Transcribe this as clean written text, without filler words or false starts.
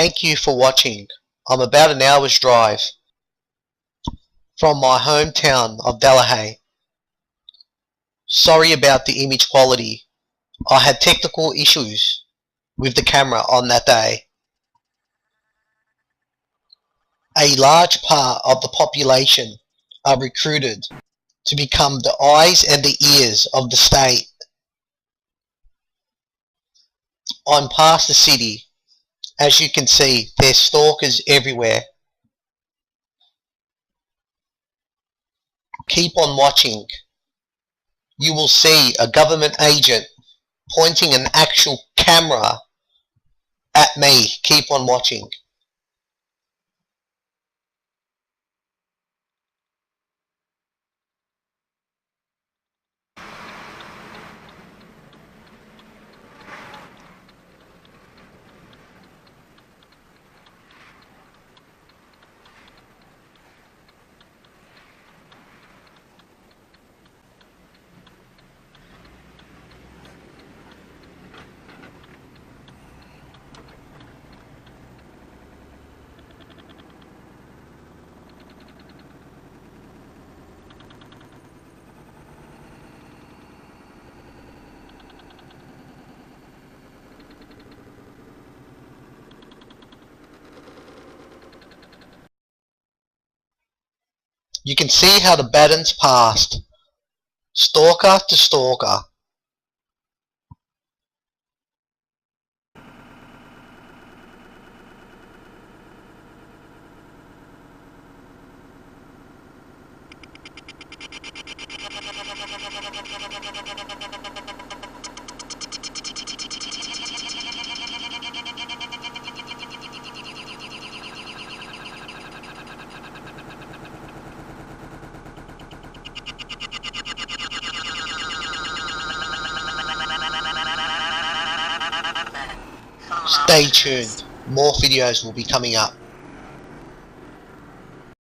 Thank you for watching. I'm about an hour's drive from my hometown of Delahaye. Sorry about the image quality. I had technical issues with the camera on that day. A large part of the population are recruited to become the eyes and the ears of the state. I'm past the city. As you can see, there's stalkers everywhere. Keep on watching. You will see a government agent pointing an actual camera at me. Keep on watching. You can see how the baton's passed, stalker to stalker. Stay tuned, more videos will be coming up.